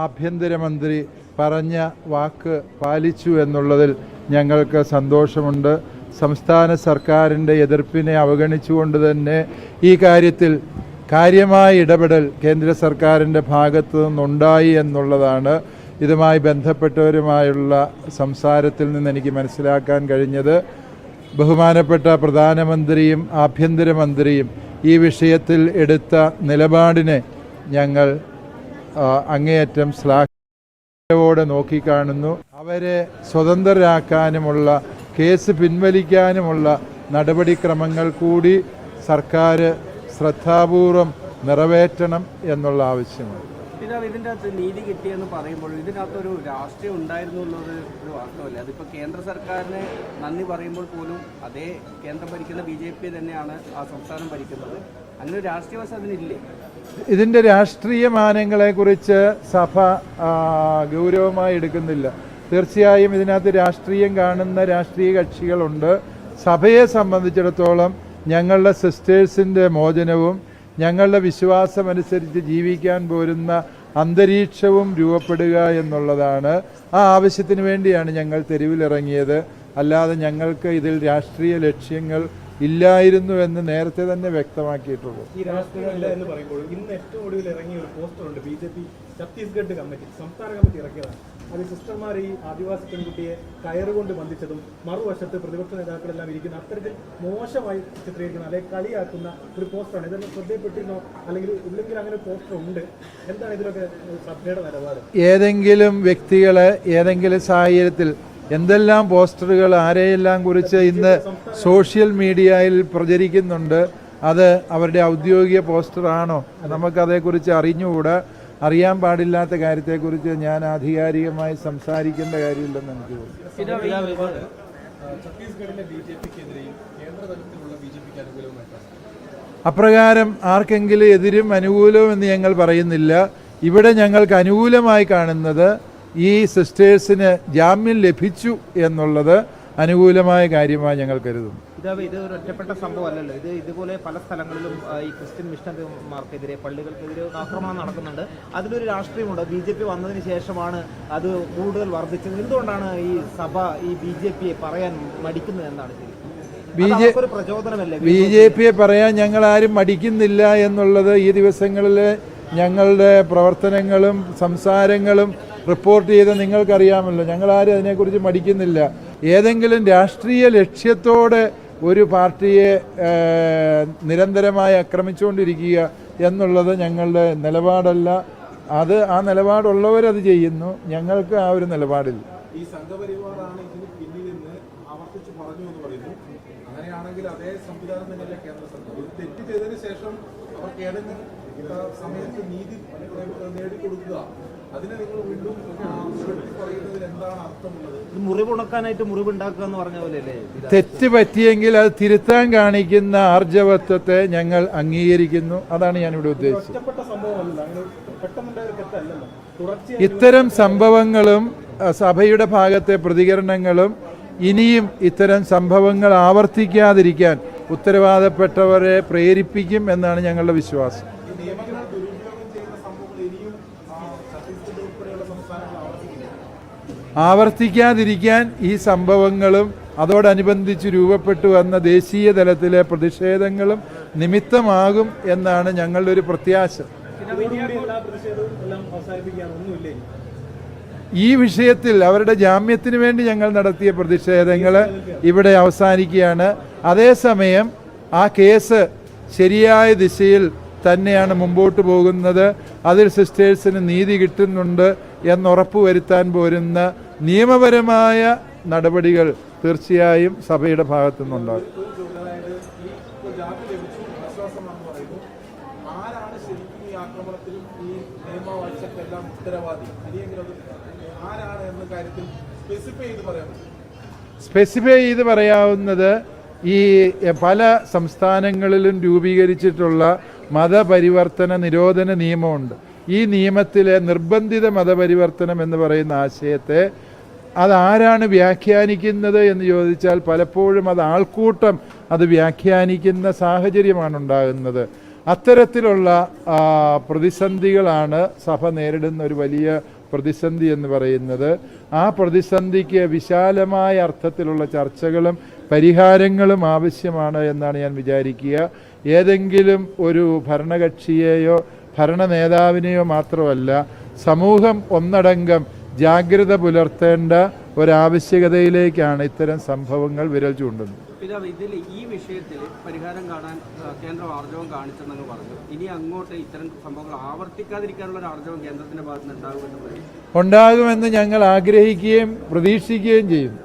ആഭ്യന്തരമന്ത്രി പറഞ്ഞ വാക്ക് പാലിച്ചു എന്നുള്ളതിൽ ഞങ്ങൾക്ക് സന്തോഷമുണ്ട്. സംസ്ഥാന സർക്കാരിൻ്റെ എതിർപ്പിനെ അവഗണിച്ചുകൊണ്ട് തന്നെ ഈ കാര്യത്തിൽ കാര്യമായ ഇടപെടൽ കേന്ദ്ര സർക്കാരിൻ്റെ ഭാഗത്തു നിന്നുണ്ടായി എന്നുള്ളതാണ് ഇതുമായി ബന്ധപ്പെട്ടവരുമായുള്ള സംസാരത്തിൽ നിന്ന് എനിക്ക് മനസ്സിലാക്കാൻ കഴിഞ്ഞത്. ബഹുമാനപ്പെട്ട പ്രധാനമന്ത്രിയും ആഭ്യന്തരമന്ത്രിയും ഈ വിഷയത്തിൽ എടുത്ത നിലപാടിനെ ഞങ്ങൾ അങ്ങേയറ്റം ശ്ലാഘനയോടെ നോക്കിക്കാണുന്നു. അവരെ സ്വതന്ത്രരാക്കാനുമുള്ള കേസ് പിൻവലിക്കാനുമുള്ള നടപടിക്രമങ്ങൾ കൂടി സർക്കാർ ശ്രദ്ധാപൂർവം നിറവേറ്റണം എന്നുള്ള ആവശ്യമാണ്. ഇതിൻ്റെ അകത്ത് നീതി കിട്ടിയെന്ന് പറയുമ്പോൾ ഇതിനകത്തൊരു രാഷ്ട്രീയം ഉണ്ടായിരുന്നു എന്നത് ഒരു വാസ്തവമല്ല. അതിപ്പോൾ കേന്ദ്ര സർക്കാരിന് നന്ദി പറയുമ്പോൾ പോലും അതേ കേന്ദ്രം ഭരിക്കുന്ന BJP തന്നെയാണ് ആ സംസ്ഥാനം ഭരിക്കുന്നത്. അങ്ങനെ ഒരു രാഷ്ട്രീയ വശം അതിനില്ലേ? ഇതിൻ്റെ രാഷ്ട്രീയ മാനങ്ങളെക്കുറിച്ച് സഭ ഗൗരവമായി എടുക്കുന്നില്ല. തീർച്ചയായും ഇതിനകത്ത് രാഷ്ട്രീയം കാണുന്ന രാഷ്ട്രീയ കക്ഷികളുണ്ട്. സഭയെ സംബന്ധിച്ചിടത്തോളം ഞങ്ങളുടെ സിസ്റ്റേഴ്സിൻ്റെ മോചനവും ഞങ്ങളുടെ വിശ്വാസമനുസരിച്ച് ജീവിക്കാൻ പോരുന്ന അന്തരീക്ഷവും രൂപപ്പെടുക എന്നുള്ളതാണ്. ആ ആവശ്യത്തിന് വേണ്ടിയാണ് ഞങ്ങൾ തെരുവിലിറങ്ങിയത്. അല്ലാതെ ഞങ്ങൾക്ക് ഇതിൽ രാഷ്ട്രീയ ലക്ഷ്യങ്ങൾ ഇല്ലായിരുന്നു എന്ന് നേരത്തെ തന്നെ വ്യക്തമാക്കിയിട്ടുള്ളൂ. ഈ രാഷ്ട്രീയമല്ല എന്ന് പറയുമ്പോൾ ഇന്ന് ഏറ്റവും ഒടുവിൽ ഇറങ്ങിയ ഒരു പോസ്റ്ററുണ്ട്. BJP ഛത്തീസ്ഗഡ് കമ്മിറ്റി, സംസ്ഥാന കമ്മിറ്റി ഇറക്കിയതാണ്. അത് സിസ്റ്റർമാർ ഈ ആദിവാസി പെൺകുട്ടിയെ കയറുകൊണ്ട് ബന്ധിച്ചതും മറുവശത്ത് പ്രതിപക്ഷ നേതാക്കളെല്ലാം ഇരിക്കുന്ന അത്തരത്തിൽ മോശമായി ചിത്രീകരിക്കുന്ന അല്ലെങ്കിൽ കളിയാക്കുന്ന ഒരു പോസ്റ്ററാണ്. ഇതെല്ലാം ശ്രദ്ധയപ്പെട്ടിരുന്നോ? അല്ലെങ്കിൽ ഇല്ലെങ്കിൽ അങ്ങനെ പോസ്റ്റർ ഉണ്ട്? എന്താണ് ഇതിലൊക്കെ സഭയുടെ നിലപാട്? ഏതെങ്കിലും വ്യക്തികളെ ഏതെങ്കിലും സാഹചര്യത്തിൽ എന്തെല്ലാം പോസ്റ്ററുകൾ ആരെയെല്ലാം കുറിച്ച് ഇന്ന് സോഷ്യൽ മീഡിയയിൽ പ്രചരിക്കുന്നുണ്ട്, അത് അവരുടെ ഔദ്യോഗിക പോസ്റ്ററാണോ? നമുക്കതേക്കുറിച്ച് അറിഞ്ഞുകൂടാ. അറിയാൻ പാടില്ലാത്ത കാര്യത്തെക്കുറിച്ച് ഞാൻ ആധികാരികമായി സംസാരിക്കേണ്ട കാര്യമില്ലെന്ന് എനിക്ക് തോന്നുന്നു. അപ്രകാരം ആർക്കെങ്കിലും എതിരും അനുകൂലവും എന്ന് ഞങ്ങൾ പറയുന്നില്ല. ഇവിടെ ഞങ്ങൾക്ക് അനുകൂലമായി കാണുന്നത് ഈ സിസ്റ്റേഴ്സിന് ജാമ്യം ലഭിച്ചു എന്നുള്ളത് അനുകൂലമായ കാര്യമായി ഞങ്ങൾ കരുതുന്നു. ഇത് ഒരു ഒറ്റപ്പെട്ട സംഭവമല്ലല്ലോ. ഇതുപോലെ പല സ്ഥലങ്ങളിലും ഈ ക്രിസ്ത്യൻ മിഷണറിമാർക്കെതിരെ, പള്ളികൾക്കെതിരെ ആക്രമണം നടക്കുന്നുണ്ട്. അതിലൊരു രാഷ്ട്രീയമുണ്ട്. BJP വന്നതിന് ശേഷമാണ് അത് കൂടുതൽ വർദ്ധിച്ചത്. എന്തുകൊണ്ടാണ് ഈ സഭ ഈ BJPയെ പറയാൻ മടിക്കുന്നത്? എന്താണ് BJPയെ പറയാൻ ഞങ്ങൾ ആരും മടിക്കുന്നില്ല എന്നുള്ളത് ഈ ദിവസങ്ങളിൽ ഞങ്ങളുടെ പ്രവർത്തനങ്ങളും സംസാരങ്ങളും റിപ്പോർട്ട് ചെയ്ത് നിങ്ങൾക്കറിയാമല്ലോ. ഞങ്ങളാരും അതിനെക്കുറിച്ച് മടിക്കുന്നില്ല. ഏതെങ്കിലും രാഷ്ട്രീയ ലക്ഷ്യത്തോടെ ഒരു പാർട്ടിയെ നിരന്തരമായി ആക്രമിച്ചുകൊണ്ടിരിക്കുക എന്നുള്ളത് ഞങ്ങളുടെ നിലപാടല്ല. അത് ആ നിലപാടുള്ളവരത് ചെയ്യുന്നു. ഞങ്ങൾക്ക് ആ ഒരു നിലപാടില്ല. ഈ സംഘപരിവാറാണ് ഇതിന് പിന്നിലെന്ന് ആവർത്തിച്ച് പറഞ്ഞു എന്ന് പറയുന്നു. അങ്ങനെയാണെങ്കിൽ അതേ സംവിധാനം തന്നെയല്ല കേന്ദ്ര സർക്കാർ. ഇത് തെറ്റ് ചെയ്തതിന് ശേഷം അവർക്ക് ഏതെങ്കിലും സമയത്ത് നീതി നേടിക്കൊടുക്കുക, അതിനെ നിങ്ങൾ വീണ്ടും പറയുന്നതിൽ എന്താണ് അർത്ഥമുള്ളത്? മുറിവുണക്കാനായിട്ട് മുറിവുണ്ടാക്കുക എന്ന് പറഞ്ഞ പോലെയല്ലേ? തെറ്റ് പറ്റിയെങ്കിൽ അത് തിരുത്താൻ കാണിക്കുന്ന ആർജവത്വത്തെ ഞങ്ങൾ അംഗീകരിക്കുന്നു. അതാണ് ഞാനിവിടെ ഉദ്ദേശിച്ചത്. ഇത്തരം സംഭവങ്ങളും സഭയുടെ ഭാഗത്തെ പ്രതികരണങ്ങളും ഇനിയും ഇത്തരം സംഭവങ്ങൾ ആവർത്തിക്കാതിരിക്കാൻ ഉത്തരവാദപ്പെട്ടവരെ പ്രേരിപ്പിക്കും എന്നാണ് ഞങ്ങളുടെ വിശ്വാസം. ആവർത്തിക്കാതിരിക്കാൻ ഈ സംഭവങ്ങളും അതോടനുബന്ധിച്ച് രൂപപ്പെട്ടു വന്ന ദേശീയ തലത്തിലെ പ്രതിഷേധങ്ങളും നിമിത്തമാകും എന്നാണ് ഞങ്ങളുടെ ഒരു പ്രത്യാശ. ഈ വിഷയത്തിൽ അവരുടെ ജാമ്യത്തിന് വേണ്ടി ഞങ്ങൾ നടത്തിയ പ്രതിഷേധങ്ങൾ ഇവിടെ അവസാനിക്കുകയാണ്. അതേസമയം ആ കേസ് ശരിയായ ദിശയിൽ തന്നെയാണ് മുമ്പോട്ട് പോകുന്നത്. അതിൽ സിസ്റ്റേഴ്സിന് നീതി കിട്ടുന്നുണ്ട് എന്നുറപ്പ് വരുത്താൻ പോരുന്ന നിയമപരമായ നടപടികൾ തീർച്ചയായും സഭയുടെ ഭാഗത്തു നിന്നുണ്ടാകും. സ്പെസിഫൈ ചെയ്ത് പറയാവുന്നത് ഈ പല സംസ്ഥാനങ്ങളിലും രൂപീകരിച്ചിട്ടുള്ള മതപരിവർത്തന നിരോധന നിയമമുണ്ട്. ഈ നിയമത്തിലെ നിർബന്ധിത മതപരിവർത്തനം എന്ന് പറയുന്ന ആശയത്തെ അതാരാണ് വ്യാഖ്യാനിക്കുന്നത് എന്ന് ചോദിച്ചാൽ പലപ്പോഴും അത് ആൾക്കൂട്ടം അത് വ്യാഖ്യാനിക്കുന്ന സാഹചര്യമാണ് ഉണ്ടാകുന്നത്. അത്തരത്തിലുള്ള പ്രതിസന്ധികളാണ് സഭ നേരിടുന്ന ഒരു വലിയ പ്രതിസന്ധി എന്ന് പറയുന്നത്. ആ പ്രതിസന്ധിക്ക് വിശാലമായ അർത്ഥത്തിലുള്ള ചർച്ചകളും പരിഹാരങ്ങളും ആവശ്യമാണ് എന്നാണ് ഞാൻ വിചാരിക്കുക. ഏതെങ്കിലും ഒരു ഭരണകക്ഷിയെയോ ഭരണ നേതാവിനെയോ മാത്രമല്ല, സമൂഹം ഒന്നടങ്കം ജാഗ്രത പുലർത്തേണ്ട ഒരാവശ്യകതയിലേക്കാണ് ഇത്തരം സംഭവങ്ങൾ വിരൽ ചൂണ്ടുന്നത്. പിതാവ്, ഇതിൽ ഈ വിഷയത്തിൽ പരിഹാരം കാണാൻ കേന്ദ്രം ആർജവം കാണിച്ചെന്നങ്ങ് പറഞ്ഞു. ഇനി അങ്ങോട്ട് ഇത്തരം സംഭവങ്ങൾ ആവർത്തിക്കാതിരിക്കാനുള്ള ഒരു ആർജവം കേന്ദ്രത്തിന്റെ ഭാഗത്ത് നിന്ന് ഉണ്ടാകുമെന്ന് പറയും. ഉണ്ടാകുമെന്ന് ഞങ്ങൾ ആഗ്രഹിക്കുകയും പ്രതീക്ഷിക്കുകയും ചെയ്യും.